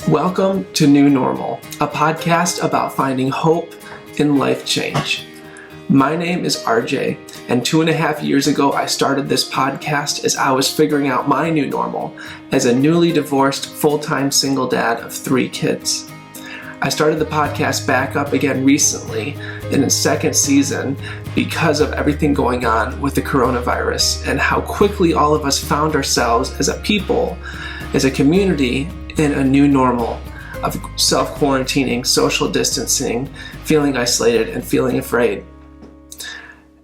Welcome to New Normal, a podcast about finding hope in life change. My name is RJ, and 2.5 years ago I started this podcast as I was figuring out my new normal as a newly divorced, full-time single dad of 3 kids. I started the podcast back up again recently in its 2nd season because of everything going on with the coronavirus and how quickly all of us found ourselves as a people, as a community, in a new normal of self-quarantining, social distancing, feeling isolated, and feeling afraid.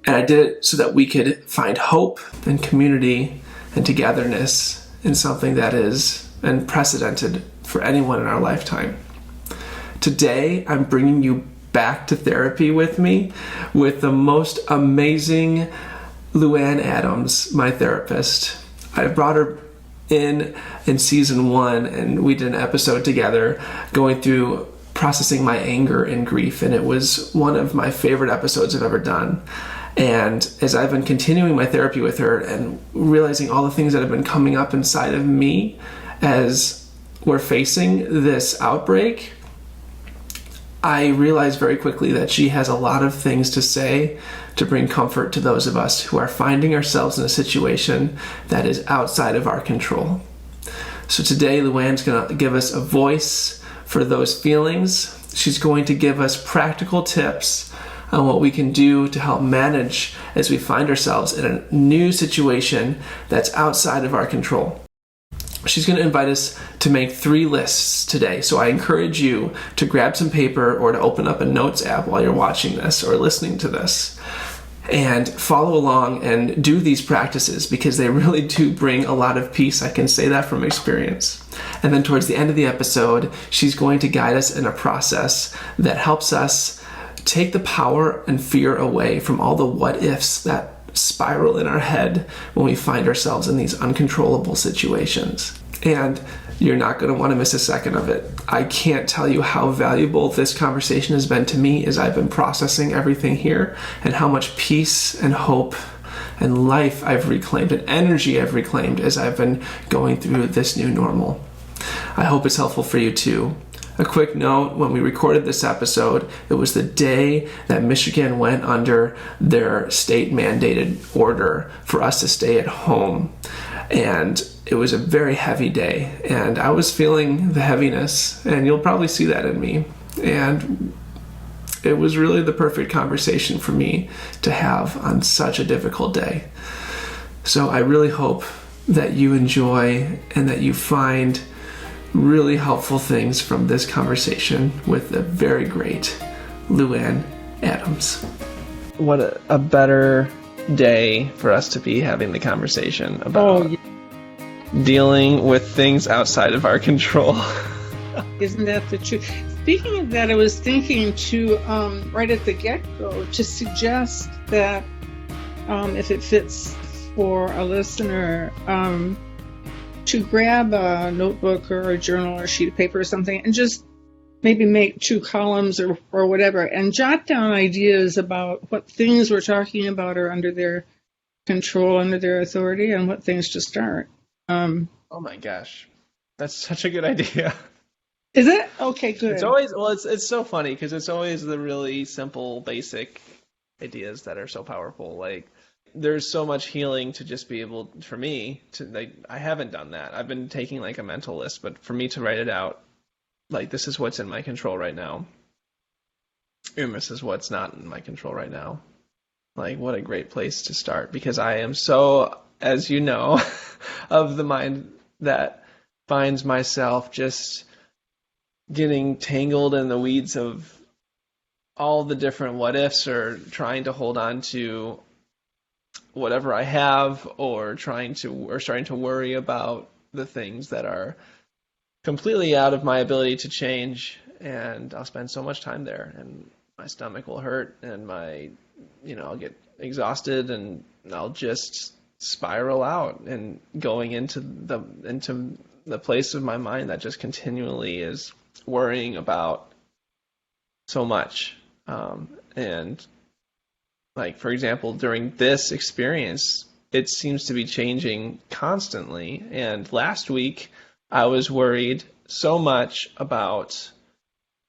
And I did it so that we could find hope and community and togetherness in something that is unprecedented for anyone in our lifetime. Today, I'm bringing you back to therapy with me with the most amazing Luann Adams, my therapist. I brought her in season 1, and we did an episode together going through processing my anger and grief, and it was one of my favorite episodes I've ever done. And as I've been continuing my therapy with her and realizing all the things that have been coming up inside of me as we're facing this outbreak, I realized very quickly that she has a lot of things to say to bring comfort to those of us who are finding ourselves in a situation that is outside of our control. So today, Luann's going to give us a voice for those feelings. She's going to give us practical tips on what we can do to help manage as we find ourselves in a new situation that's outside of our control. She's going to invite us to make 3 lists today. So I encourage you to grab some paper or to open up a notes app while you're watching this or listening to this and follow along and do these practices because they really do bring a lot of peace. I can say that from experience. And then towards the end of the episode, she's going to guide us in a process that helps us take the power and fear away from all the what ifs that spiral in our head when we find ourselves in these uncontrollable situations. And you're not going to want to miss a second of it. I can't tell you how valuable this conversation has been to me as I've been processing everything here and how much peace and hope and life I've reclaimed and energy I've reclaimed as I've been going through this new normal. I hope it's helpful for you too. A quick note, when we recorded this episode, it was the day that Michigan went under their state-mandated order for us to stay at home. And it was a very heavy day, and I was feeling the heaviness, and you'll probably see that in me. And it was really the perfect conversation for me to have on such a difficult day. So I really hope that you enjoy and that you find really helpful things from this conversation with the very great Luann Adams. What a better day for us to be having the conversation about dealing with things outside of our control. Isn't that the truth? Speaking of that, I was thinking to, right at the get-go, to suggest that if it fits for a listener, to grab a notebook or a journal or a sheet of paper or something and just maybe make 2 columns or whatever and jot down ideas about what things we're talking about are under their control, under their authority, and what things just aren't. Oh my gosh. That's such a good idea. Is it? Okay, good. It's always, it's so funny because it's always the really simple, basic ideas that are so powerful. Like, there's so much healing to just be able, for me, to, like, I haven't done that. I've been taking like a mental list, but for me to write it out, like, this is what's in my control right now. And this is what's not in my control right now. Like, what a great place to start, because I am so, as you know, of the mind that finds myself just getting tangled in the weeds of all the different what ifs or trying to hold on to whatever I have or starting to worry about the things that are completely out of my ability to change. And I'll spend so much time there and my stomach will hurt and I'll get exhausted and I'll just spiral out and going into the place of my mind that just continually is worrying about so much. And like, for example, during this experience, it seems to be changing constantly. And last week, I was worried so much about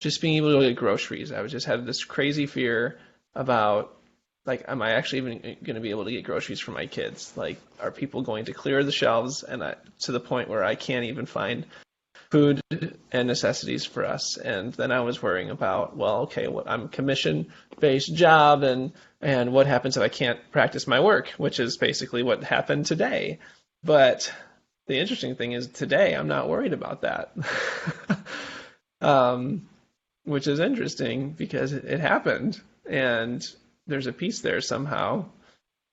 just being able to get groceries. I was just had this crazy fear about, like, am I actually even going to be able to get groceries for my kids? Like, are people going to clear the shelves to the point where I can't even find food and necessities for us? And then I was worrying about, well, okay, I'm a commission-based job, and what happens if I can't practice my work, which is basically what happened today. But the interesting thing is today I'm not worried about that. Which is interesting because it happened, and there's a piece there somehow.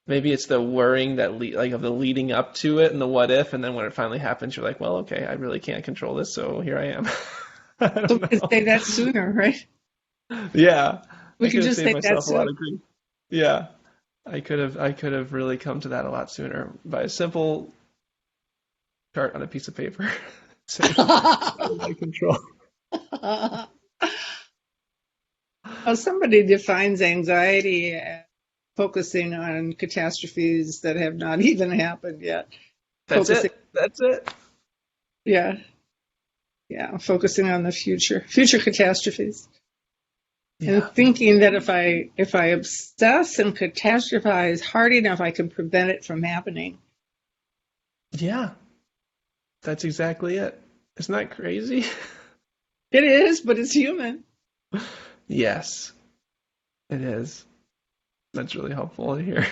Maybe it's the worrying that of the leading up to it and the what if, and then when it finally happens, you're like, well, okay, I really can't control this, so here I am. I don't So know. we could say that sooner, right? Yeah, We I could could have just saved say that myself a lot sooner. of grief. Yeah, I could have really come to that a lot sooner by a simple chart on a piece of paper. Saying, out of my control. Somebody defines anxiety as focusing on catastrophes that have not even happened yet. That's Focusing, it. That's it. yeah, yeah, focusing on the future catastrophes, Yeah. and thinking that if I obsess and catastrophize hard enough, I can prevent it from happening. Yeah. That's exactly it. Isn't that crazy? It is, but it's human. Yes, it is. That's really helpful to hear.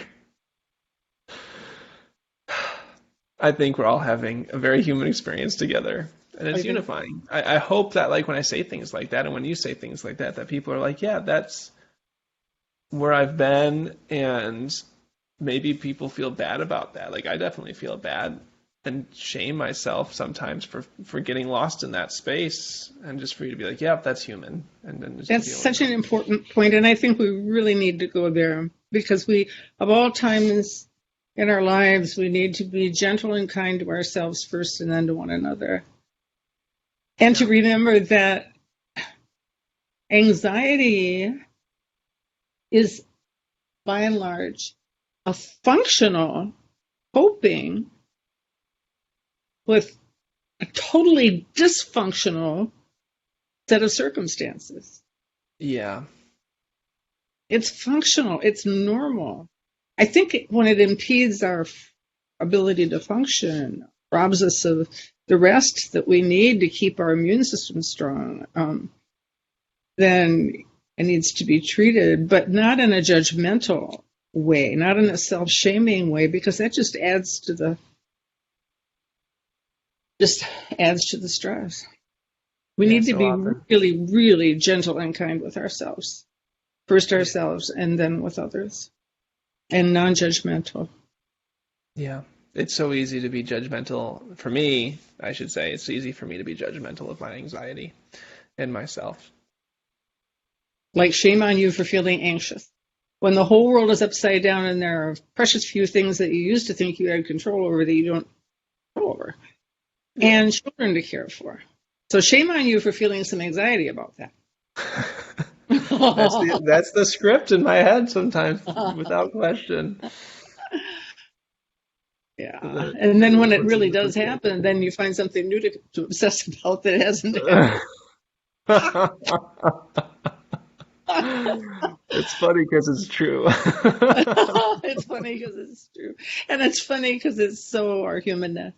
I think we're all having a very human experience together, and it's unifying. I hope that, like, when I say things like that, and when you say things like that people are like, yeah, that's where I've been, and maybe people feel bad about that. Like, I definitely feel bad and shame myself sometimes for getting lost in that space, and just for you to be like, yeah, that's human. And then That's such an important point, and I think we really need to go there, because we, of all times in our lives, we need to be gentle and kind to ourselves first and then to one another. And to remember that anxiety is, by and large, a functional coping with a totally dysfunctional set of circumstances. Yeah. It's functional. It's normal. I think when it impedes our ability to function, robs us of the rest that we need to keep our immune system strong, then it needs to be treated, but not in a judgmental way, not in a self-shaming way, because that just adds to the stress. We need to be really, really gentle and kind with ourselves. First ourselves and then with others. And non-judgmental. Yeah. It's so easy to be judgmental. For me, I should say, it's easy for me to be judgmental of my anxiety and myself. Like, shame on you for feeling anxious. When the whole world is upside down and there are precious few things that you used to think you had control over that you don't control over. Yeah. And children to care for. So shame on you for feeling some anxiety about that. That's the script in my head sometimes, without question. Yeah. And then when it really does happen, then you find something new to obsess about that hasn't happened. It's funny because it's true. It's funny because it's true. And it's funny because it's so our humanness.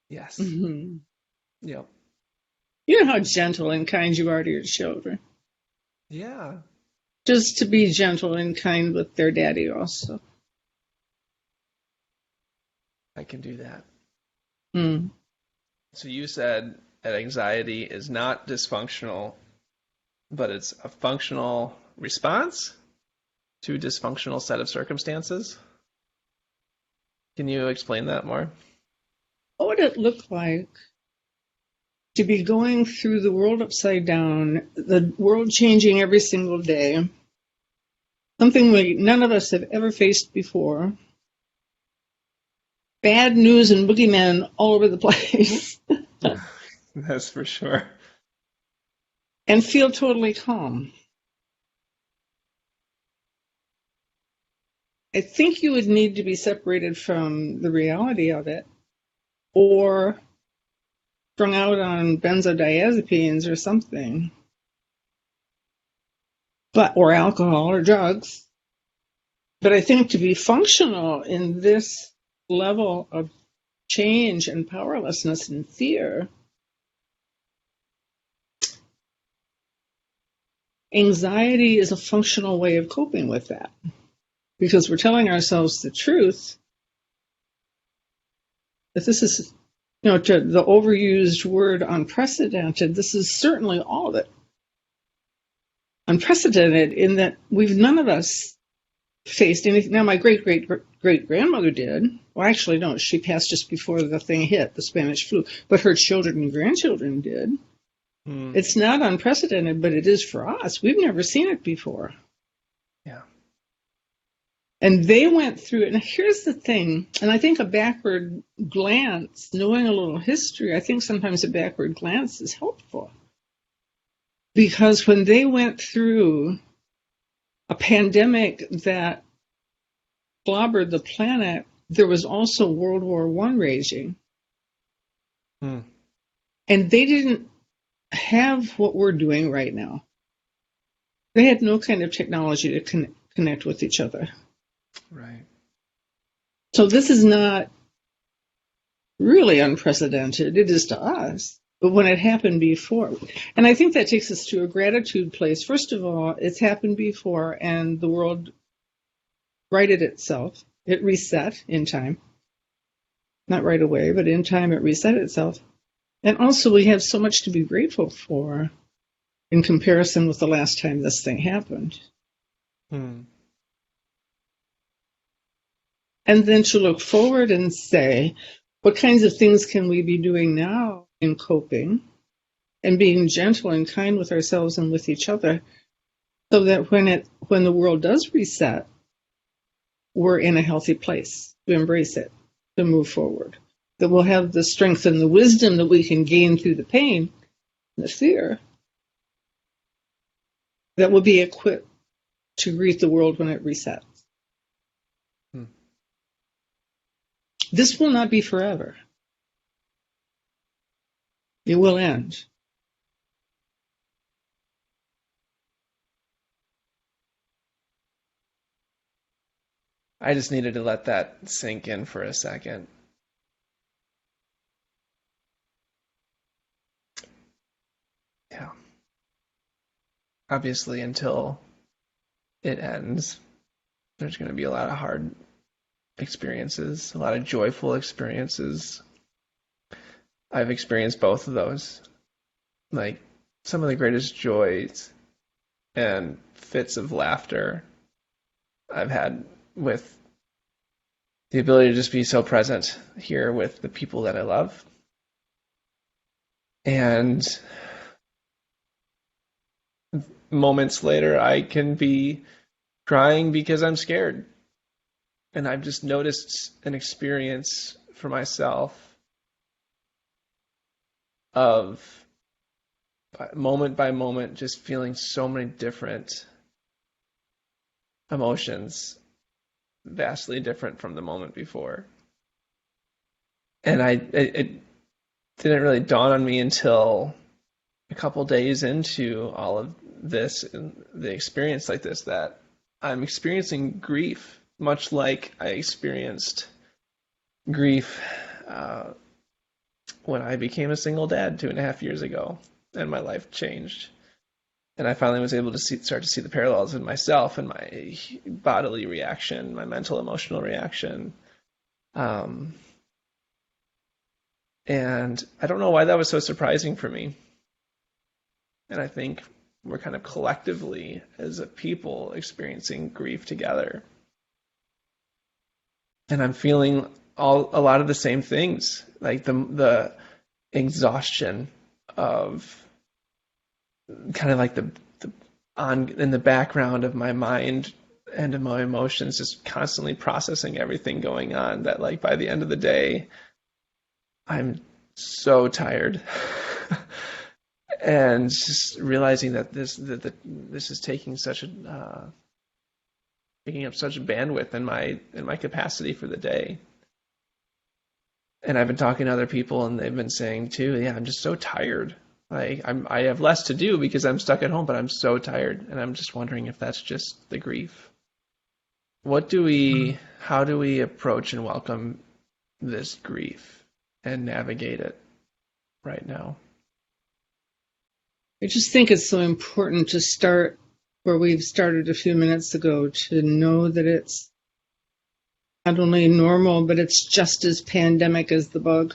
Yes. Mm-hmm. Yep. You know how gentle and kind you are to your children. Yeah. Just to be gentle and kind with their daddy also. I can do that. Mm. So you said that anxiety is not dysfunctional, but it's a functional response to a dysfunctional set of circumstances. Can you explain that more? What would it look like to be going through the world upside down, the world changing every single day, something none of us have ever faced before, bad news and boogeymen all over the place. That's for sure. And feel totally calm. I think you would need to be separated from the reality of it, or strung out on benzodiazepines or something, or alcohol or drugs. But I think to be functional in this level of change and powerlessness and fear, anxiety is a functional way of coping with that, because we're telling ourselves the truth that this is, to the overused word unprecedented, this is certainly all of it. Unprecedented in that none of us faced anything. Now, my great-great-great-grandmother did. Well, actually, no, she passed just before the thing hit, the Spanish flu. But her children and grandchildren did. It's not unprecedented, but it is for us. We've never seen it before. Yeah. And they went through it. And here's the thing, and I think a backward glance, knowing a little history, I think sometimes a backward glance is helpful. Because when they went through a pandemic that clobbered the planet, there was also World War I raging. And they didn't have what we're doing right now. They had no kind of technology to connect with each other. Right. So this is not really unprecedented. It is to us. But when it happened before, and I think that takes us to a gratitude place. First of all, it's happened before, and the world righted itself. It reset in time. Not right away, but in time it reset itself. And also we have so much to be grateful for in comparison with the last time this thing happened. And then to look forward and say, what kinds of things can we be doing now in coping and being gentle and kind with ourselves and with each other, so that when the world does reset, we're in a healthy place to embrace it, to move forward, that we'll have the strength and the wisdom that we can gain through the pain and the fear, that we'll be equipped to greet the world when it resets. This will not be forever. It will end. I just needed to let that sink in for a second. Yeah. Obviously, until it ends, there's going to be a lot of hard experiences, a lot of joyful experiences. I've experienced both of those. Like, some of the greatest joys and fits of laughter I've had with the ability to just be so present here with the people that I love. And moments later, I can be crying because I'm scared. And I've just noticed an experience for myself of moment by moment just feeling so many different emotions, vastly different from the moment before. And it didn't really dawn on me until a couple days into all of this and the experience like this, that I'm experiencing grief, much like I experienced grief when I became a single dad 2.5 years ago, and my life changed. And I finally was able to start to see the parallels in myself and my bodily reaction, my mental, emotional reaction. And I don't know why that was so surprising for me. And I think we're kind of collectively, as a people, experiencing grief together. And I'm feeling a lot of the same things, like the exhaustion of kind of like in the background of my mind and of my emotions, just constantly processing everything going on, that like by the end of the day, I'm so tired. And just realizing that this is taking up such a bandwidth in my capacity for the day. And I'm feeling all of the same things, like the exhaustion of kind of like the on in the background of my mind and of my emotions, just constantly processing everything going on, that like by the end of the day, I'm so tired. And just realizing that this is taking such a And I've been talking to other people, and they've been saying too, yeah, I'm just so tired. Like I have less to do because I'm stuck at home, but I'm so tired, and I'm just wondering if that's just the grief. How do we approach and welcome this grief and navigate it right now? I just think it's so important to start where we've started a few minutes ago, to know that it's not only normal, but it's just as pandemic as the bug.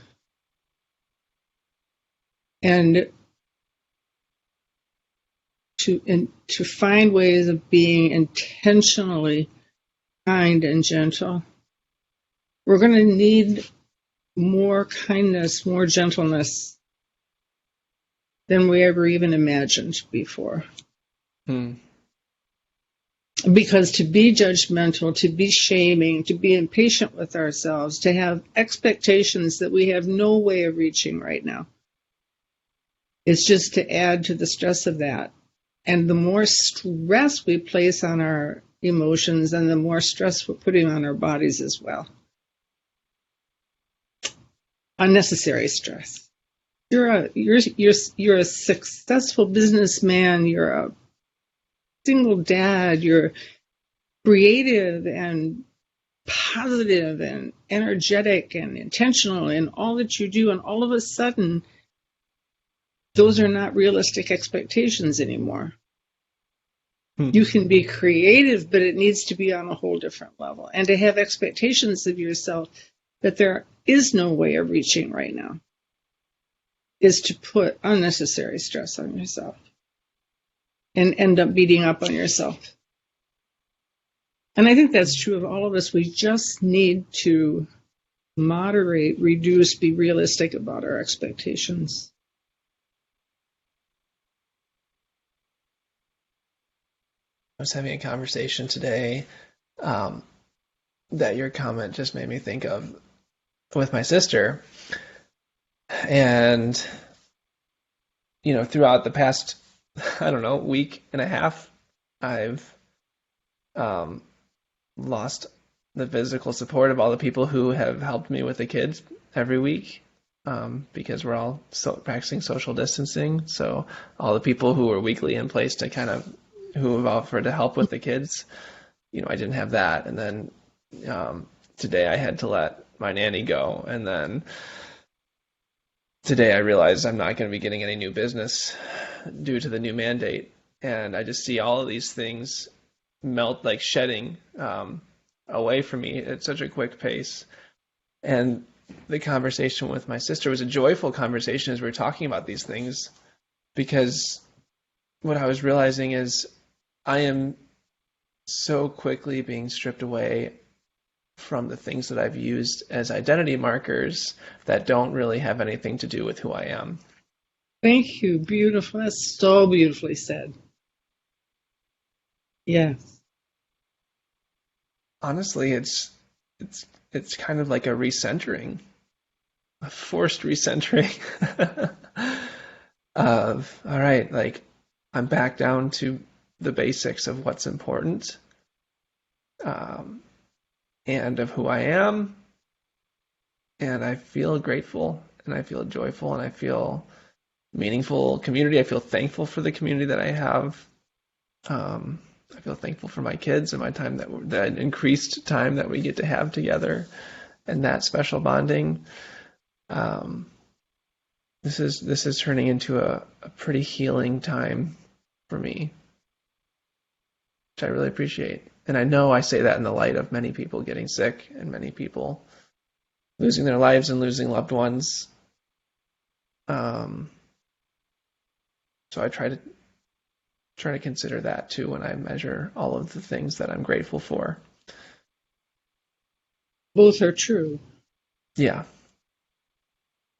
And to find ways of being intentionally kind and gentle. We're going to need more kindness, more gentleness than we ever even imagined before. Because to be judgmental, to be shaming, to be impatient with ourselves, to have expectations that we have no way of reaching right now, it's just to add to the stress of that. And the more stress we place on our emotions, and the more stress we're putting on our bodies as well. Unnecessary stress. You're a successful businessman. You're a single dad. You're creative and positive and energetic and intentional in all that you do. And all of a sudden, those are not realistic expectations anymore. You can be creative, but it needs to be on a whole different level. And to have expectations of yourself that there is no way of reaching right now is to put unnecessary stress on yourself and end up beating up on yourself. And I think that's true of all of us. We just need to moderate, reduce, be realistic about our expectations. I was having a conversation today that your comment just made me think of with my sister. And, throughout the past, week and a half, I've lost the physical support of all the people who have helped me with the kids every week, because we're all practicing social distancing. So all the people who were weekly in place to who have offered to help with the kids, I didn't have that. And then today I had to let my nanny go. And then today I realized I'm not going to be getting any new business due to the new mandate. And I just see all of these things melt like shedding away from me at such a quick pace. And the conversation with my sister was a joyful conversation as we were talking about these things, because what I was realizing is I am so quickly being stripped away from the things that I've used as identity markers that don't really have anything to do with who I am. Thank you. Beautiful. That's so beautifully said. Yes. Honestly, it's kind of like a recentering, a forced recentering of, all right, like I'm back down to the basics of what's important, and of who I am, and I feel grateful, and I feel joyful, and I feel meaningful community. I feel thankful for the community that I have. I feel thankful for my kids and my time that increased time that we get to have together, and that special bonding. This is turning into a pretty healing time for me, which I really appreciate. And I know I say that in the light of many people getting sick and many people losing their lives and losing loved ones. So I try to consider that too when I measure all of the things that I'm grateful for. Both are true. Yeah.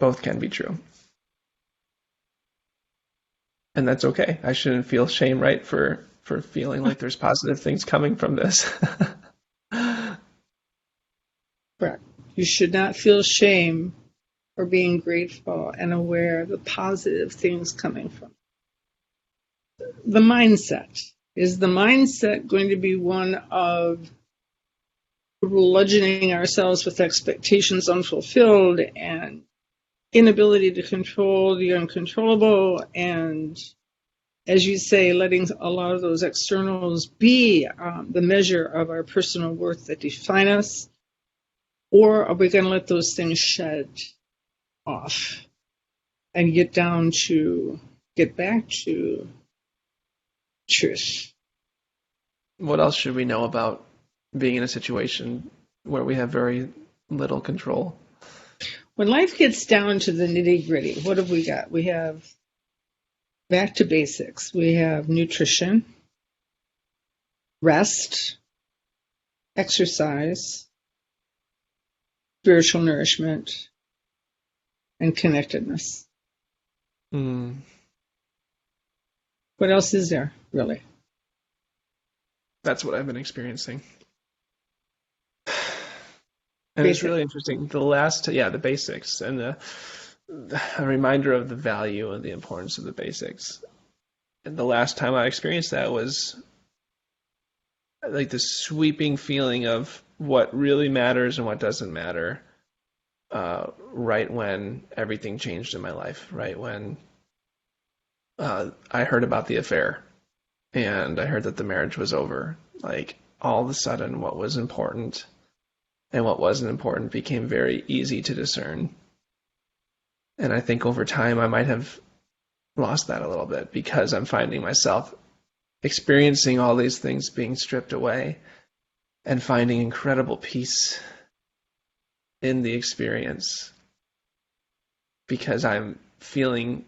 Both can be true. And that's okay. I shouldn't feel shame, right, for feeling like there's positive things coming from this. Correct. You should not feel shame for being grateful and aware of the positive things coming from the mindset. Is the mindset going to be one of bludgeoning ourselves with expectations unfulfilled and inability to control the uncontrollable, and, as you say, letting a lot of those externals be the measure of our personal worth that define us? Or are we going to let those things shed off and get back to truth? What else should we know about being in a situation where we have very little control? When life gets down to the nitty-gritty, what have we got? We have back to basics. We have nutrition, rest, exercise, spiritual nourishment, and connectedness. Mm. What else is there, really? That's what I've been experiencing. And it's really interesting. The basics, and a reminder of the value and the importance of the basics. And the last time I experienced that was like this sweeping feeling of what really matters and what doesn't matter, right when everything changed in my life, right when I heard about the affair and I heard that the marriage was over. Like, all of a sudden, what was important and what wasn't important became very easy to discern. And I think over time I might have lost that a little bit, because I'm finding myself experiencing all these things being stripped away and finding incredible peace in the experience, because I'm feeling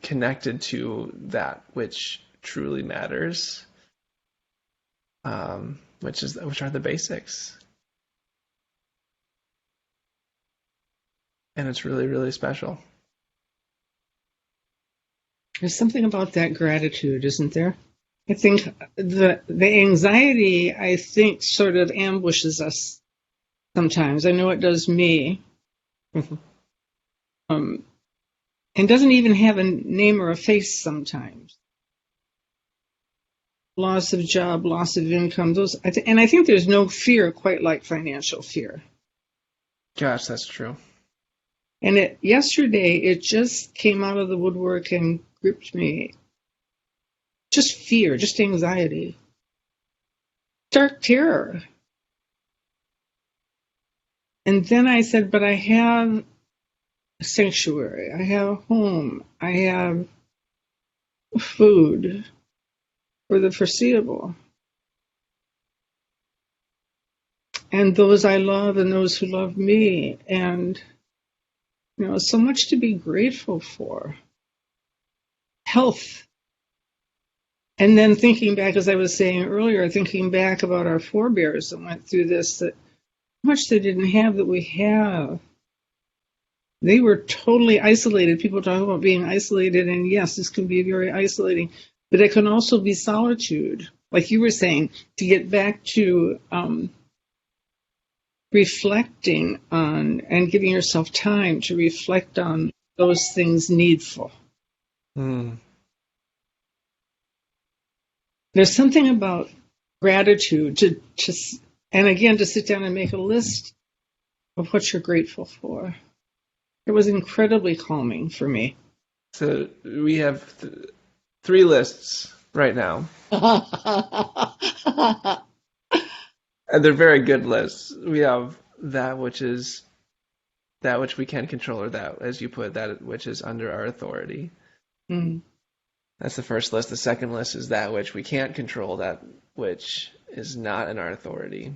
connected to that which truly matters, which are the basics. And it's really, really special. There's something about that gratitude, isn't there? I think the anxiety, sort of ambushes us sometimes. I know it does me. And doesn't even have a name or a face sometimes. Loss of job, loss of income, and I think there's no fear quite like financial fear. Gosh, that's true. And yesterday, it just came out of the woodwork and gripped me. Just fear, just anxiety. Dark terror. And then I said, but I have a sanctuary. I have a home. I have food for the foreseeable. And those I love and those who love me. And so much to be grateful for. Health. And then thinking back, as I was saying earlier, thinking back about our forebears that went through this, that how much they didn't have that we have. They were totally isolated. People talk about being isolated, and yes, this can be very isolating, but it can also be solitude. Like you were saying, to get back to reflecting on and giving yourself time to reflect on those things needful. There's something about gratitude and again, to sit down and make a list of what you're grateful for. It was incredibly calming for me. So we have 3 lists right now. And they're very good lists. We have that which we can control, or that, as you put, that which is under our authority. Mm. That's the first list. The second list is that which we can't control, that which is not in our authority.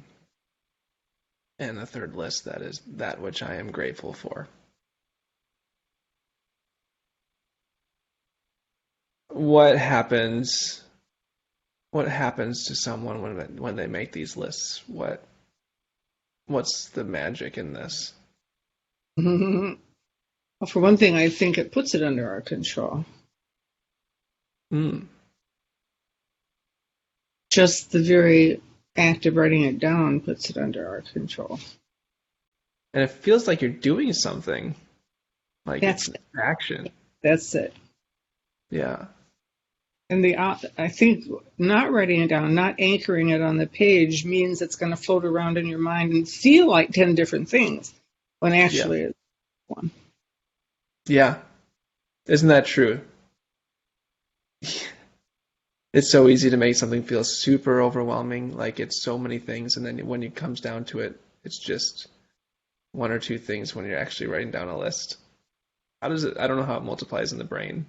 And the third list, that is that which I am grateful for. What happens to someone when they make these lists? What's the magic in this? Well, for one thing, I think it puts it under our control. Just the very act of writing it down puts it under our control. And it feels like you're doing something. Like That's it's action. That's it. Yeah. And I think not writing it down, not anchoring it on the page means it's going to float around in your mind and feel like 10 different things when actually it's one. Yeah. Isn't that true? It's so easy to make something feel super overwhelming, like it's so many things, and then when it comes down to it, it's just one or two things when you're actually writing down a list. How does it? I don't know how it multiplies in the brain,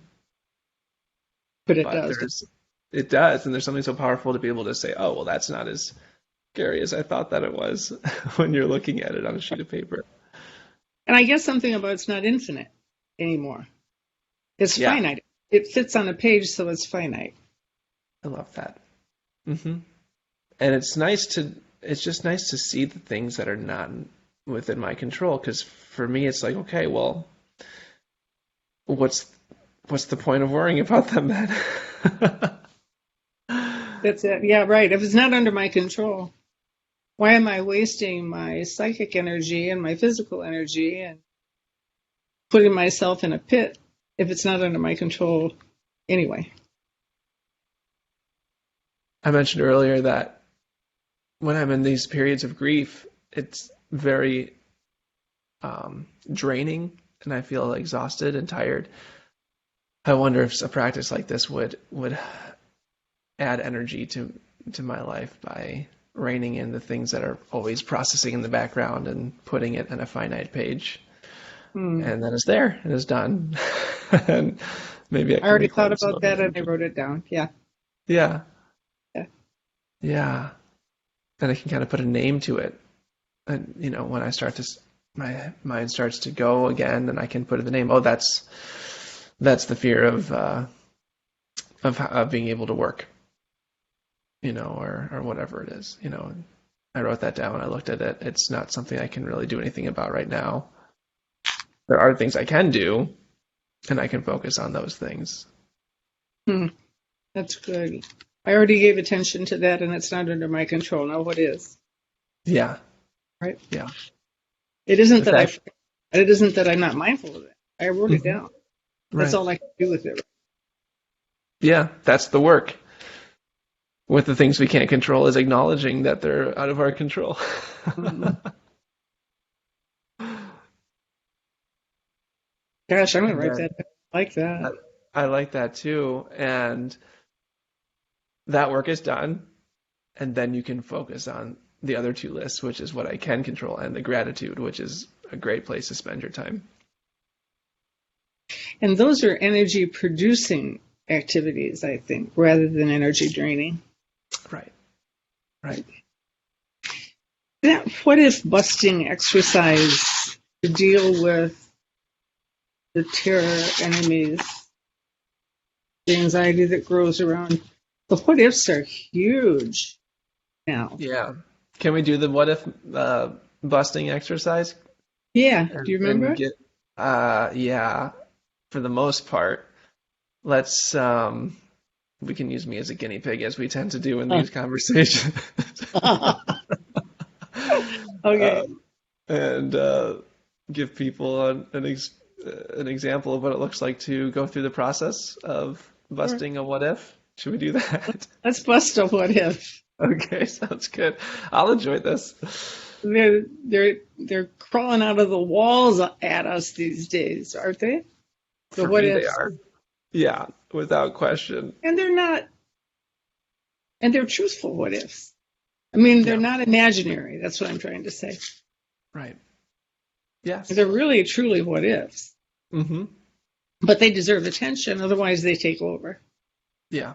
But it but does. it does, and there's something so powerful to be able to say, oh, well, that's not as scary as I thought that it was when you're looking at it on a sheet of paper. And I guess something about it's not infinite anymore. It's finite. It fits on a page, so it's finite. I love that. And it's just nice to see the things that are not within my control, because for me it's like, okay, well, what's the point of worrying about them then? That's it. Yeah, right. If it's not under my control, why am I wasting my psychic energy and my physical energy and putting myself in a pit if it's not under my control anyway? I mentioned earlier that when I'm in these periods of grief, it's very draining, and I feel exhausted and tired. I wonder if a practice like this would add energy to my life by reining in the things that are always processing in the background and putting it on a finite page. And then it's there and it's done. And maybe I already thought about that and I wrote it down. Yeah. Then I can kind of put a name to it. And, when I start to, my mind starts to go again, and I can put the name. Oh, that's the fear of being able to work, or whatever it is. I wrote that down. I looked at it. It's not something I can really do anything about right now. There are things I can do, and I can focus on those things. That's good. I already gave attention to that, and it's not under my control. Now what is? Yeah. Right? Yeah. It isn't that I'm not mindful of it. I wrote it down. That's Right. all I can do with it. Yeah, that's the work. With the things we can't control is acknowledging that they're out of our control. Gosh, I'm going to write that down. I like that. I like that too. And that work is done. And then you can focus on the other two lists, which is what I can control, and the gratitude, which is a great place to spend your time. And those are energy producing activities, I think, rather than energy draining. Right. That what if busting exercise to deal with the terror enemies, the anxiety that grows around. The what ifs are huge now. Yeah. Can we do the what if busting exercise? Yeah. Do you remember? Yeah. For the most part, let's we can use me as a guinea pig, as we tend to do in these conversations. Okay. And give people an example of what it looks like to go through the process of busting a what if. Should we do that? Let's bust a what if. Okay, sounds good. I'll enjoy this. They're crawling out of the walls at us these days, aren't they? For me, they are. Yeah, without question. And they're not. And they're truthful what ifs. I mean, they're not imaginary. That's what I'm trying to say. Right. Yes. They're really, truly what ifs. Mm-hmm. But they deserve attention, otherwise they take over. Yeah.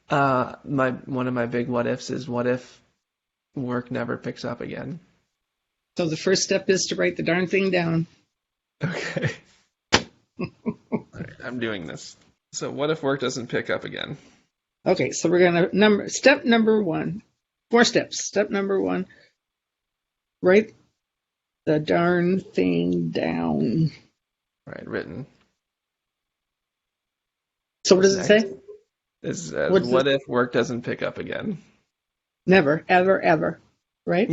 One of my big what ifs is, what if work never picks up again? So the first step is to write the darn thing down. Okay. All right, I'm doing this. So what if work doesn't pick up again? Okay, so we're going to step number 1. 4 steps. Step number 1, write the darn thing down. All right, written. So what does it say? It says, what if work doesn't pick up again? Never, ever, ever. Right?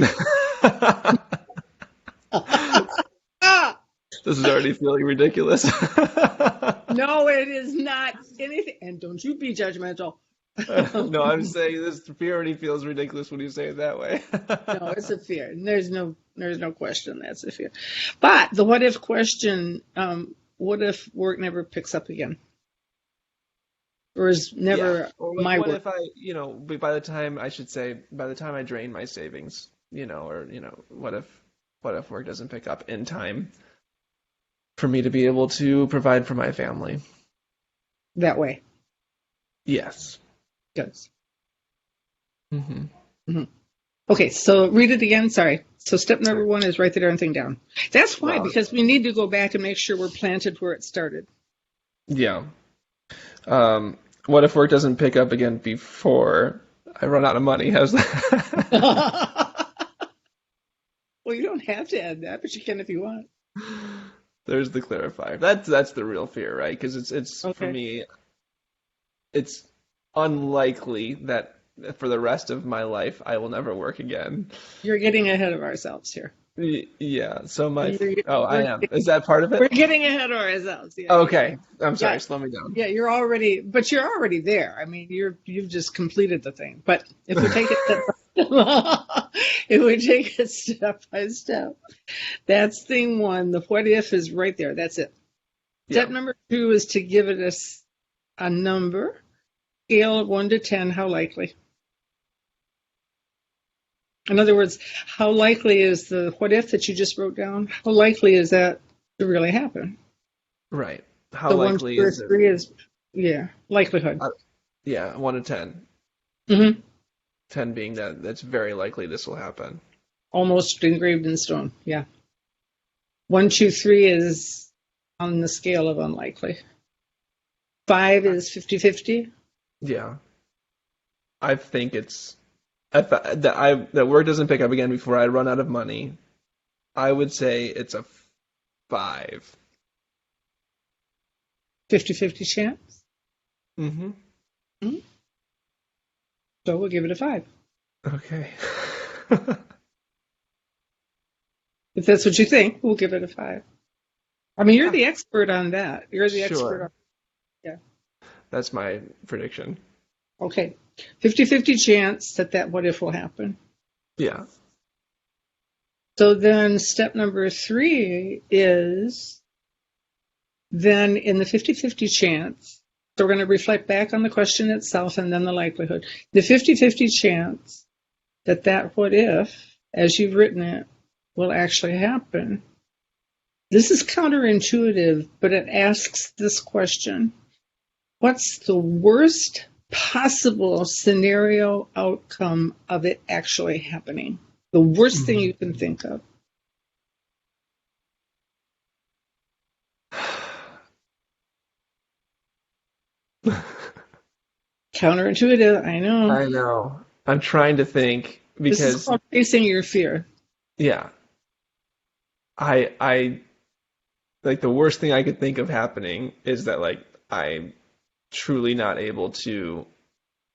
This is already feeling ridiculous. No, it is not anything. And don't you be judgmental. No, I'm saying this fear already feels ridiculous when you say it that way. No, it's a fear. There's no question that's a fear. But the what if question, what if work never picks up again? Or is Yeah. never Or like, my what work? if by the time I should say, by the time I drain my savings, or what if work doesn't pick up in time for me to be able to provide for my family? That way. Yes. Good. Hmm. hmm Okay, so read it again. Sorry. So step number one is write the darn thing down. That's why, Well, because we need to go back and make sure we're planted where it started. yeah. What if work doesn't pick up again before I run out of money? How's that? Well, you don't have to add that, but you can if you want. There's the clarifier. That's the real fear, right? Because it's for Okay. me, it's unlikely that for the rest of my life I will never work again. You're getting ahead of ourselves here. Yeah. So You're, I we're, am. Is that part of we're it? getting ahead of ourselves. Yeah, yeah, Okay. I'm yeah. sorry. Slow me down. Yeah, but you're already there. I mean, you've just completed the thing. But if we take it if we take it step by step, that's thing one. The what if is right there. That's it. Yeah. Step number two is to give it a number, scale of 1 to 10, how likely. In other words, how likely is the what if that you just wrote down? How likely is that to really happen? Right. How So 1, 2, likely or is it? 3 is, yeah, likelihood. Yeah, 1 to 10. hmm 10 being that's very likely this will happen. Almost engraved in stone. Yeah. 1, 2, 3 is on the scale of unlikely. 5 is 50-50. Yeah. I think that work doesn't pick up again before I run out of money. I would say it's a 5. 50-50 chance. Mm-hmm. Mhm. So we'll give it a 5. Okay. If that's what you think, we'll give it a 5. I mean, you're Yeah. the expert on that. You're the expert Sure. on, yeah. That's my prediction. Okay. 50-50 chance that what if will happen. Yeah. So then step number 3 is then in the 50-50 chance, so we're going to reflect back on the question itself and then the likelihood. The 50-50 chance that what if, as you've written it, will actually happen. This is counterintuitive, but it asks this question. What's the worst possible scenario outcome of it actually happening? The worst thing you can think of. Counterintuitive, I know. I know. I'm trying to think This is because called facing your fear. yeah, I like the worst thing I could think of happening is that like I'm truly not able to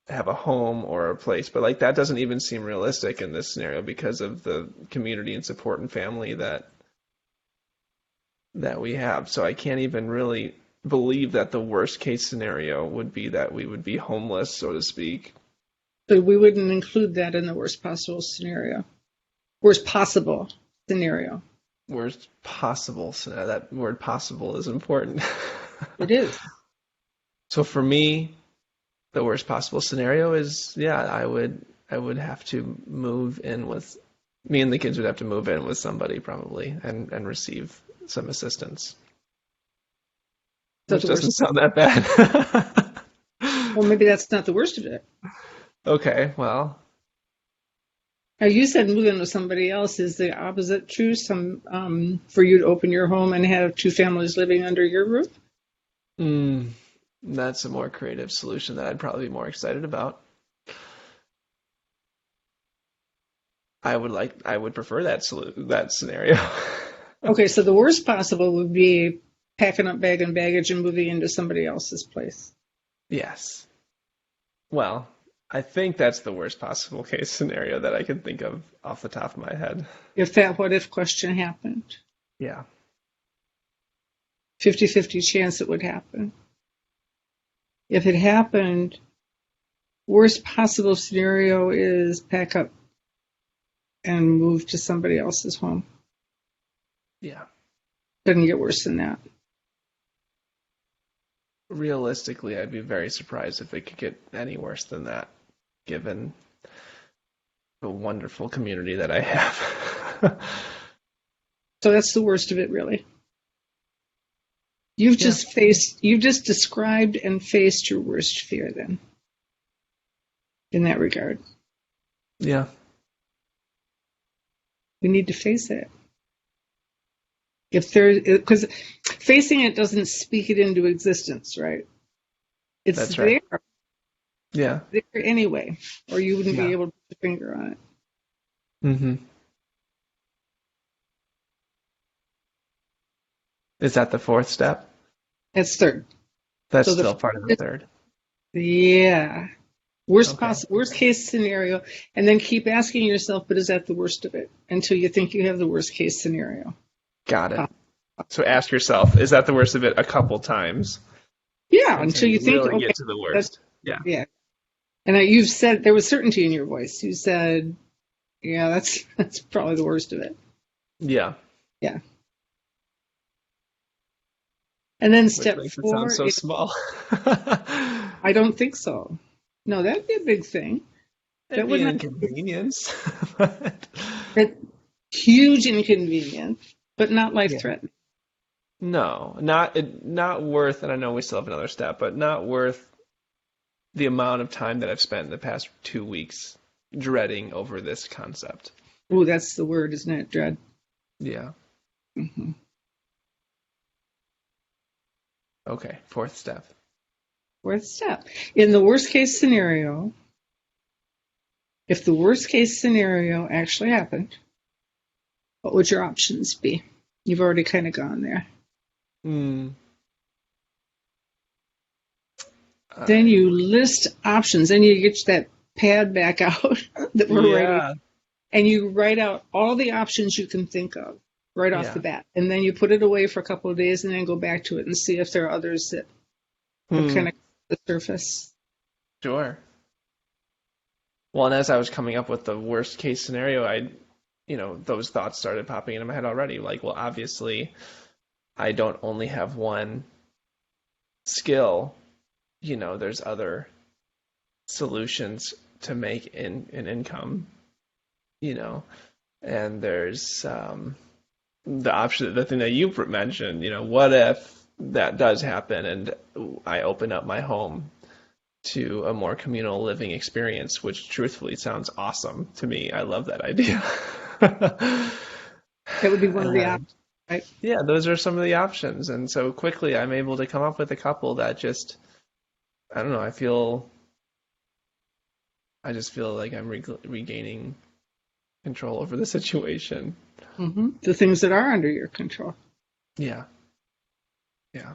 have a home or a place, but like that doesn't even seem realistic in this scenario because of the community and support and family that we have. So I can't even really believe that the worst case scenario would be that we would be homeless, so to speak. But we wouldn't include that in the worst possible scenario. Worst possible scenario. Worst possible scenario. That word possible is important. It is. So for me, the worst possible scenario is, yeah, I would have to move in with me and the kids would have to move in with somebody probably and receive some assistance. So Which the doesn't worst. sound that bad. Well, maybe that's not the worst of it. Okay, well, Now you said move in with somebody else. Is the opposite true? For you to open your home and have 2 families living under your roof? that's a more creative solution that I'd probably be more excited about. I would prefer that scenario. Okay, so the worst possible would be packing up bag and baggage and moving into somebody else's place. Yes. Well, I think that's the worst possible case scenario that I can think of off the top of my head. If that what if question happened. Yeah. 50-50 chance it would happen. If it happened, worst possible scenario is pack up and move to somebody else's home. Yeah. Doesn't get worse than that. Realistically, I'd be very surprised if it could get any worse than that, given the wonderful community that I have. So that's the worst of it, really. You've just described and faced your worst fear then, in that regard. Yeah. We need to face it. Because facing it doesn't speak it into existence, right? It's That's there. right. Yeah. There anyway, or you wouldn't Yeah. be able to put your finger on it. Mm-hmm. Is that the fourth step? That's third. That's So still part of the third. Yeah. Worst Okay. worst case scenario, and then keep asking yourself, but is that the worst of it? Until you think you have the worst case scenario. Got it. So ask yourself, is that the worst of it a couple times? Yeah, until you think, really okay, get to the worst. Yeah. yeah. And you've said there was certainty in your voice. You said, yeah, that's probably the worst of it. Yeah. Yeah. And then Which step makes it 4 sound so is, small. I don't think so. No, that'd be a big thing. It'd That be would an not inconvenience. a huge inconvenience, but not life-threatening. No, not worth, and I know we still have another step, but not worth the amount of time that I've spent in the past 2 weeks dreading over this concept. Ooh, that's the word, isn't it? Dread. Yeah. Mm-hmm. Okay, fourth step. Fourth step. In the worst case scenario, if the worst case scenario actually happened, what would your options be? You've already kind of gone there. Then you list options. Then you get that pad back out that we're writing. And you write out all the options you can think of right off the bat. And then you put it away for a couple of days and then go back to it and see if there are others that have kind of the surface. Sure. Well, and as I was coming up with the worst case scenario, those thoughts started popping into my head already. Like, well, obviously, I don't only have one skill. There's other solutions to make an income, and there's the thing that you mentioned, what if that does happen and I open up my home to a more communal living experience, which truthfully sounds awesome to me. I love that idea. That would be one of the options, right? Yeah, those are some of the options. And so quickly I'm able to come up with a couple that just, I don't know, I just feel like I'm regaining control over the situation. Mm-hmm. The things that are under your control. Yeah. Yeah.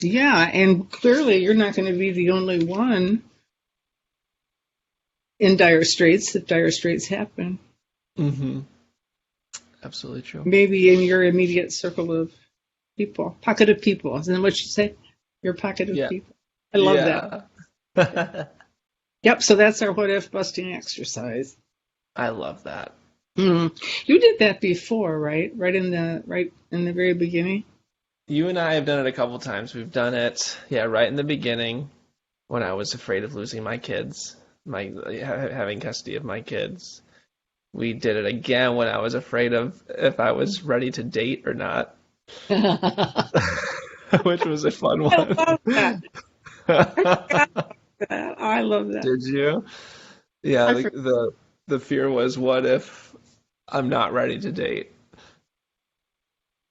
Yeah, and clearly you're not going to be the only one in dire straits if dire straits happen. Mm-hmm. Absolutely true. Maybe in your immediate circle of people, pocket of people. Isn't that what you say? Your pocket of people. I love that. Yep, so that's our what if busting exercise. I love that. You did that before, right? Right in the very beginning. You and I have done it a couple times. We've done it, right in the beginning when I was afraid of losing my kids, having custody of my kids. We did it again when I was afraid of if I was ready to date or not, which was a fun one. I love that. I love that. Did you? Yeah, the fear was, what if I'm not ready to date?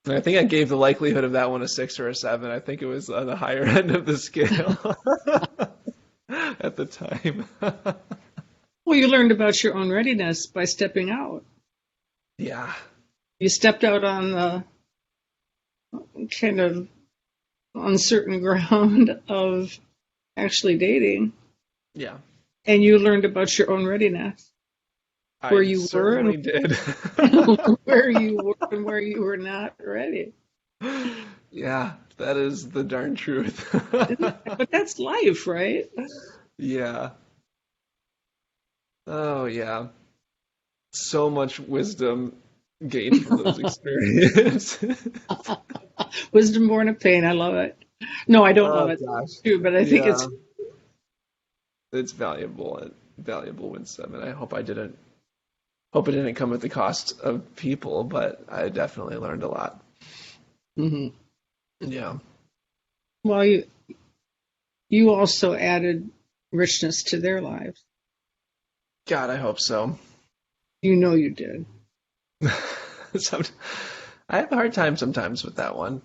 And I think I gave the likelihood of that one a 6 or a 7. I think it was on the higher end of the scale at the time. Well, you learned about your own readiness by stepping out. Yeah. You stepped out on the kind of uncertain ground of actually dating. Yeah. And you learned about your own readiness. where I you were certainly did. and where you were and where you were not ready. Yeah, that is the darn truth. Isn't it? But that's life, right? Yeah. Oh, yeah. So much wisdom gained from those experiences. Wisdom born of pain. I love it. No, I don't love Oh it gosh. too, but I think Yeah, it's it's valuable wisdom, and I hope it didn't come at the cost of people, but I definitely learned a lot. mhm. Yeah. Well, you also added richness to their lives. God, I hope so. You know you did. Some, I have a hard time sometimes with that one,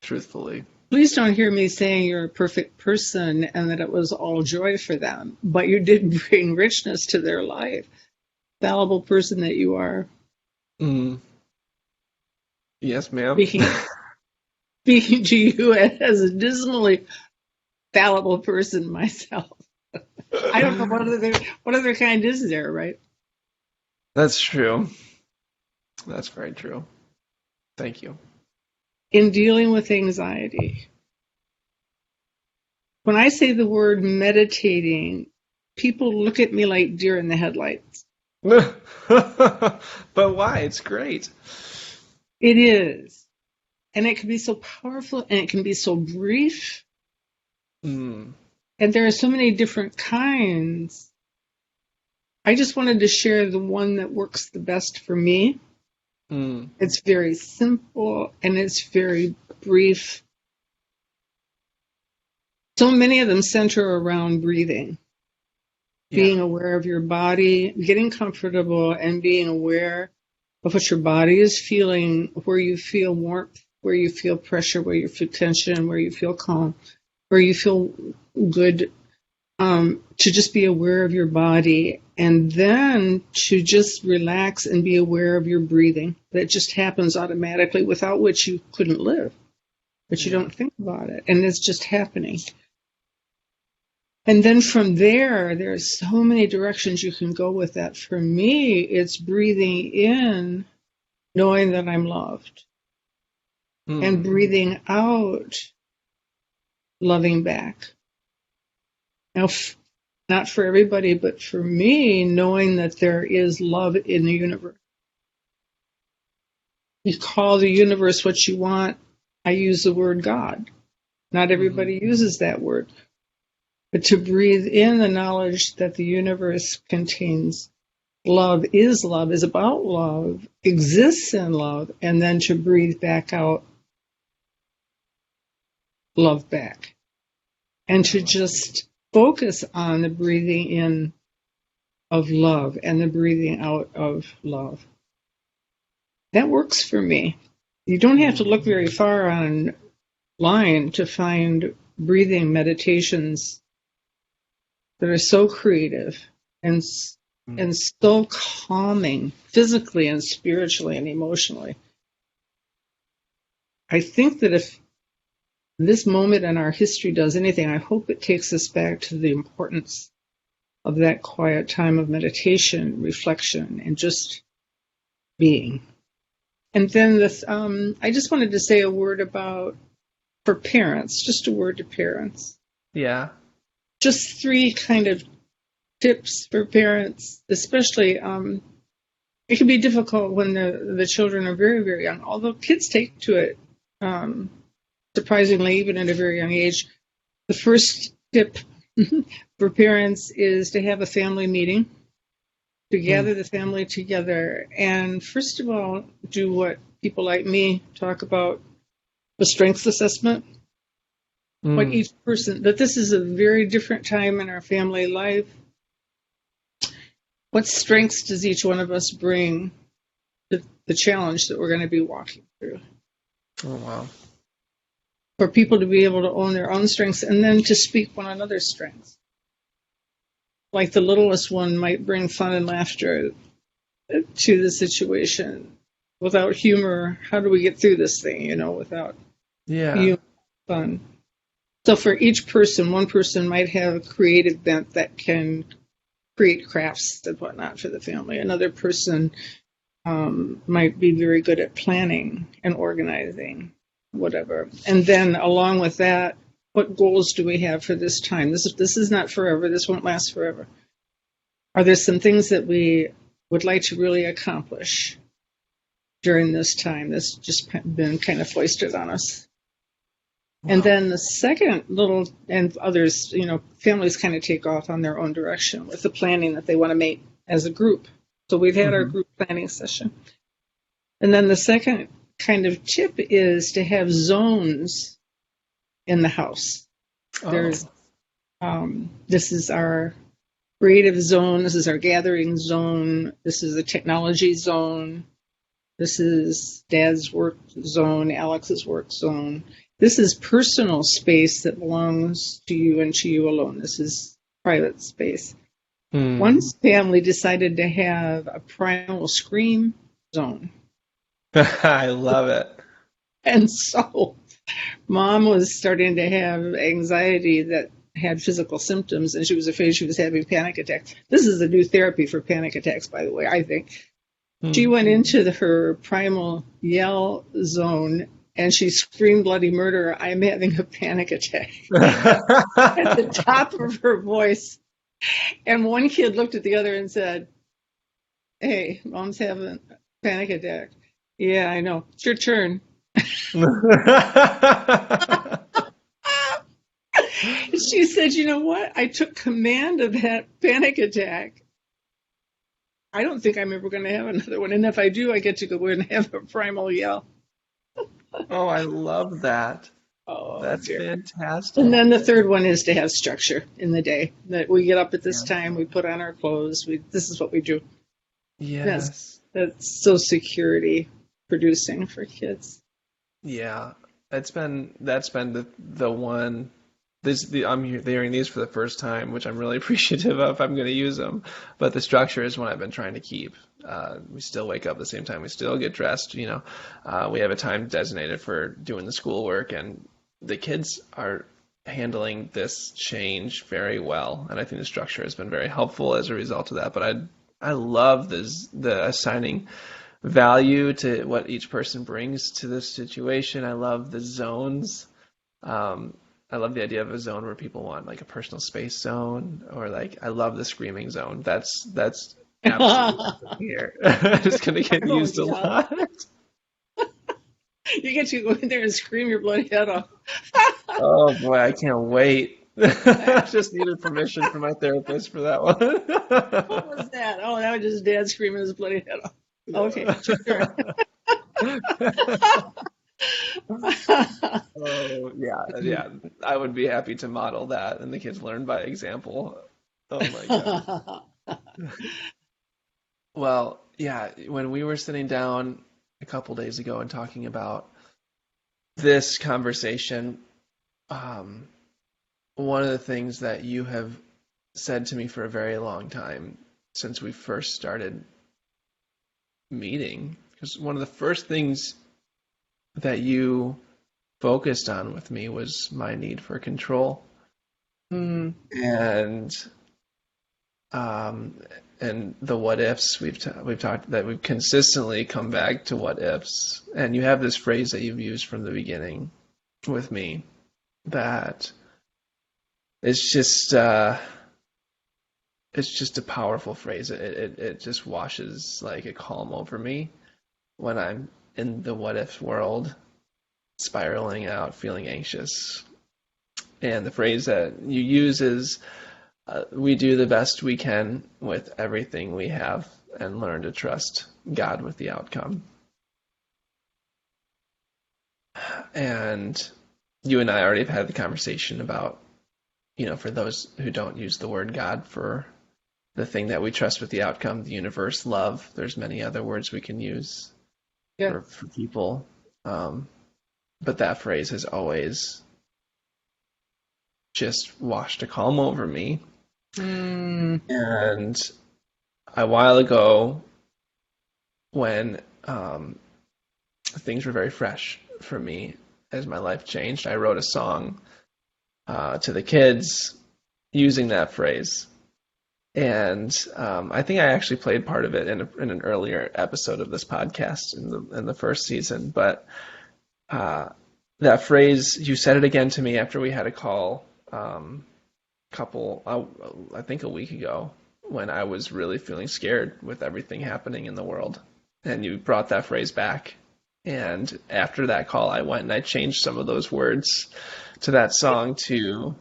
truthfully. Please don't hear me saying you're a perfect person and that it was all joy for them, but you did bring richness to their life. Fallible person that you are. Mm. Yes, ma'am. Speaking speaking to you as a dismally fallible person myself. I don't know what other kind is there, right? That's true. That's very true. Thank you. In dealing with anxiety, when I say the word meditating, people look at me like deer in the headlights. But why? It's great. It is. And it can be so powerful and it can be so brief. Mm. And there are so many different kinds. I just wanted to share the one that works the best for me. Mm. It's very simple and it's very brief. So many of them center around breathing, Yeah. being aware of your body, getting comfortable, and being aware of what your body is feeling, where you feel warmth, where you feel pressure, where you feel tension, where you feel calm, where you feel good. To just be aware of your body and then to just relax and be aware of your breathing. That just happens automatically, without which you couldn't live, but you Yeah. don't think about it. And it's just happening. And then from there, there's so many directions you can go with that. For me, it's breathing in, knowing that I'm loved, and Mm. breathing out, loving back. Now, not for everybody, but for me, knowing that there is love in the universe. You call the universe what you want. I use the word God. Not Mm-hmm. everybody uses that word. But to breathe in the knowledge that the universe contains love, is about love, exists in love, and then to breathe back out love back. And to just focus on the breathing in of love and the breathing out of love. That works for me. You don't have to look very far online to find breathing meditations that are so creative and and so calming, physically and spiritually and emotionally. I think that if this moment in our history does anything, I hope it takes us back to the importance of that quiet time of meditation, reflection, and just being. And then I just wanted to say a word about, for parents, just a word to parents. Yeah. Just 3 kind of tips for parents, especially. It can be difficult when the children are very, very young, although kids take to it surprisingly, even at a very young age. The first tip for parents is to have a family meeting, to gather the family together, and first of all, do what people like me talk about, the strengths assessment. What each person, that this is a very different time in our family life. What strengths does each one of us bring to the challenge that we're going to be walking through? Oh, wow. For people to be able to own their own strengths and then to speak one another's strengths. Like the littlest one might bring fun and laughter to the situation. Without humor, how do we get through this thing, without humor, fun? So for each person, one person might have a creative bent that can create crafts and whatnot for the family. Another person might be very good at planning and organizing, whatever. And then along with that, what goals do we have for this time? This is not forever. This won't last forever. Are there some things that we would like to really accomplish during this time that's just been kind of foisted on us? Wow. And then the second little, and others, families kind of take off on their own direction with the planning that they want to make as a group. So we've had our group planning session. And then the second kind of tip is to have zones in the house. There's this is our creative zone, this is our gathering zone, this is the technology zone, this is Dad's work zone, Alex's work zone. This is personal space that belongs to you and to you alone. This is private space. One family decided to have a primal scream zone. I love it. And so Mom was starting to have anxiety that had physical symptoms, and she was afraid she was having panic attacks. This is a new therapy for panic attacks, by the way, I think. She went into her primal yell zone, and she screamed bloody murder, "I'm having a panic attack," at the top of her voice. And one kid looked at the other and said, "Hey, Mom's having a panic attack." "Yeah, I know. It's your turn." She said, "You know what? I took command of that panic attack. I don't think I'm ever going to have another one. And if I do, I get to go in and have a primal yell." Oh, I love that. Oh, that's dear. Fantastic. And then the third one is to have structure in the day. That we get up at this time, we put on our clothes. This is what we do. Yes. That's so security producing for kids. Yeah, that's been the one. I'm hearing these for the first time, which I'm really appreciative of. I'm going to use them, but the structure is one I've been trying to keep. We still wake up at the same time. We still get dressed. We have a time designated for doing the schoolwork, and the kids are handling this change very well. And I think the structure has been very helpful as a result of that. But I love the assigning value to what each person brings to this situation. I love the zones. I love the idea of a zone where people want like a personal space zone, or like I love the screaming zone. That's absolutely here. It's going to get used a lot. You get to go in there and scream your bloody head off. Oh boy, I can't wait. I just needed permission from my therapist for that one. What was that? Oh, that was just Dad screaming his bloody head off. Okay, sure. Oh yeah. I would be happy to model that, and the kids learn by example. Oh my God. Well, yeah. When we were sitting down a couple days ago and talking about this conversation, one of the things that you have said to me for a very long time since we first started meeting, because one of the first things that you focused on with me was my need for control. And the what ifs we've talked that we've consistently come back to what ifs. And you have this phrase that you've used from the beginning with me that it's just a powerful phrase. It just washes like a calm over me when I'm in the what if world, spiraling out, feeling anxious. And the phrase that you use is, we do the best we can with everything we have and learn to trust God with the outcome. And you and I already have had the conversation about, for those who don't use the word God for the thing that we trust with the outcome, the universe, love, there's many other words we can use for people. But that phrase has always just washed a calm over me. And a while ago, when things were very fresh for me as my life changed, I wrote a song to the kids using that phrase. And I think I actually played part of it in an earlier episode of this podcast in the first season. But that phrase, you said it again to me after we had a call, I think a week ago, when I was really feeling scared with everything happening in the world. And you brought that phrase back. And after that call, I went and I changed some of those words to that song to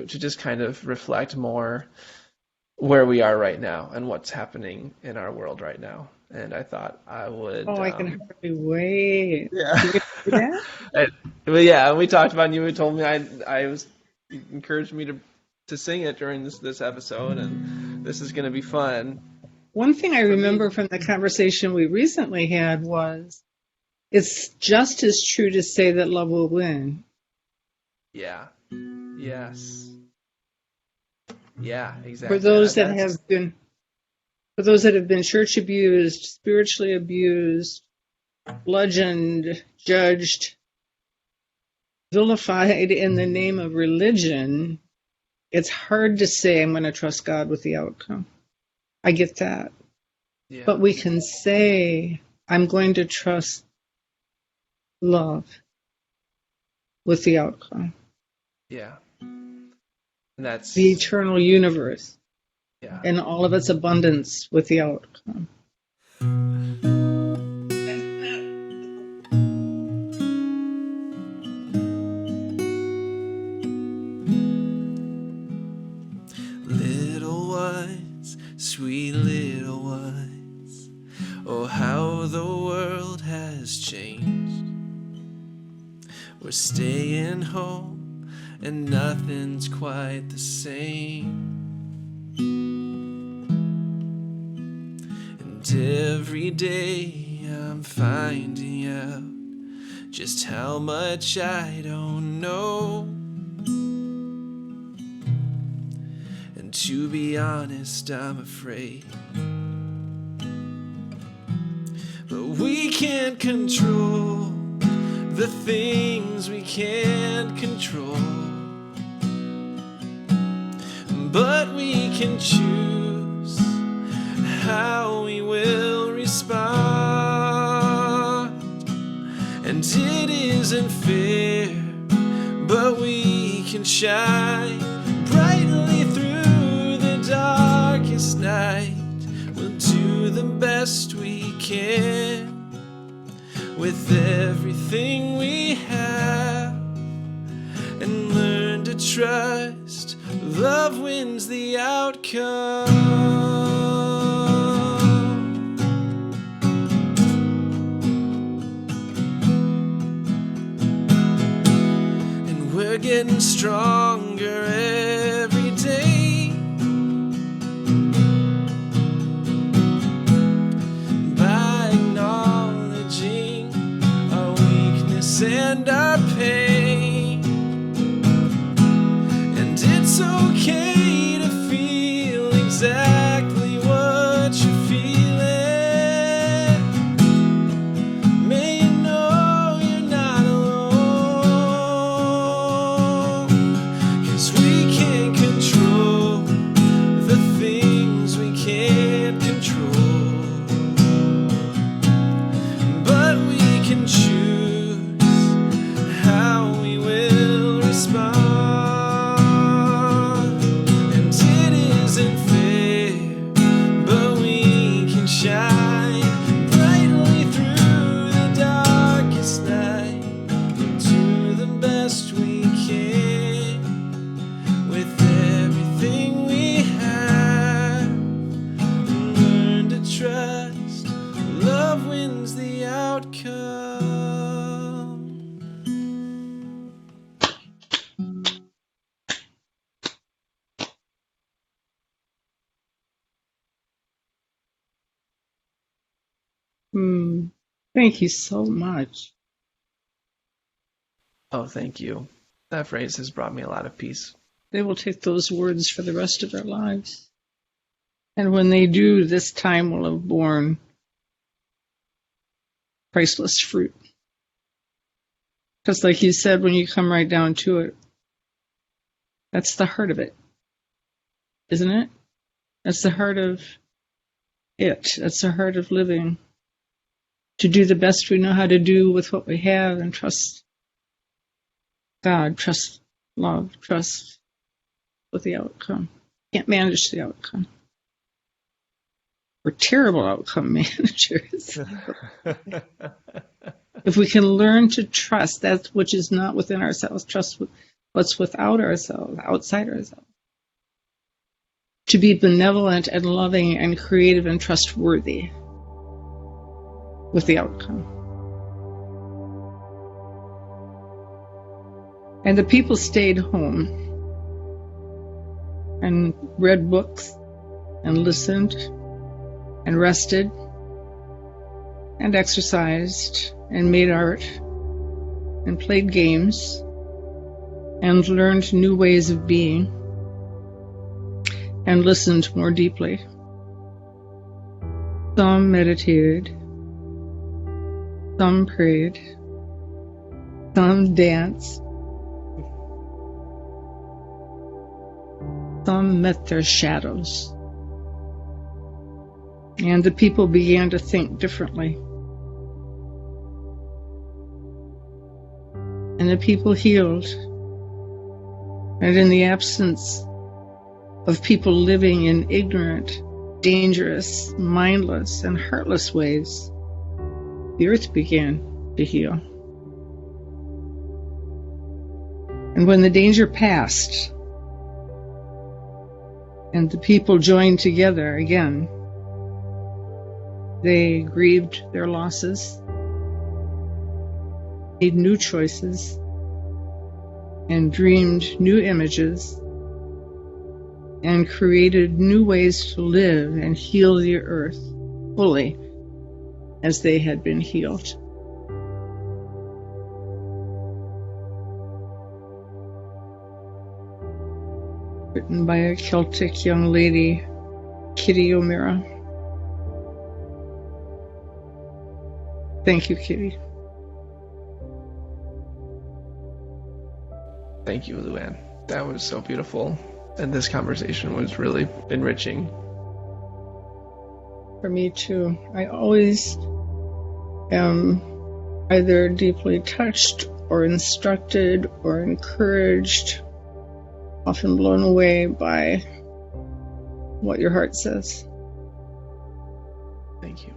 just kind of reflect more where we are right now and what's happening in our world right now. And I thought I would. Oh, I can hardly wait. Yeah. You can do that? But yeah, we talked about it, and you had told me you encouraged me to sing it during this episode, and this is going to be fun. One thing I remember from the conversation we recently had was, it's just as true to say that love will win. Yeah. Yes. Yeah, exactly. For those that have been church abused, spiritually abused, bludgeoned, judged, vilified in the name of religion, it's hard to say I'm going to trust God with the outcome. I get that. Yeah. But we can say I'm going to trust love with the outcome. Yeah. And that's the eternal universe. Yeah. And all of its abundance with the outcome. Little ones, sweet little ones, oh how the world has changed. We're staying home and nothing's quite the same. And every day I'm finding out just how much I don't know. And to be honest, I'm afraid. But we can't control the things we can't control. But we can choose how we will respond. And it isn't fair, but we can shine brightly through the darkest night. We'll do the best we can with everything we have, and learn to trust love wins the outcome. And we're getting stronger every day, by acknowledging our weakness and our pain. And it's okay to feel exactly what you're feeling. May you know you're not alone, 'cause we can't control the things we can't control, but we can choose how we will respond. And it isn't fair, but we can shine brightly through the darkest night. We'll do the best we can with everything we have, and learn to trust love wins the outcome. Thank you so much. Oh, thank you. That phrase has brought me a lot of peace. They will take those words for the rest of their lives. And when they do, this time will have borne priceless fruit. Because like you said, when you come right down to it, that's the heart of it, isn't it? That's the heart of it. That's the heart of living. To do the best we know how to do with what we have and trust God, trust love, trust with the outcome. Can't manage the outcome. We're terrible outcome managers. If we can learn to trust that which is not within ourselves, trust what's without ourselves, outside ourselves. To be benevolent and loving and creative and trustworthy with the outcome. And the people stayed home and read books and listened and rested and exercised and made art and played games and learned new ways of being and listened more deeply. Some meditated, some prayed, some danced, some met their shadows. And the people began to think differently. And the people healed. And in the absence of people living in ignorant, dangerous, mindless, and heartless ways, the earth began to heal. And when the danger passed, and the people joined together again, they grieved their losses, made new choices, and dreamed new images, and created new ways to live and heal the earth fully as they had been healed. Written by a Celtic young lady, Kitty O'Meara. Thank you, Kitty. Thank you, Luann. That was so beautiful. And this conversation was really enriching. For me too. I always am either deeply touched or instructed or encouraged, often blown away by what your heart says. Thank you.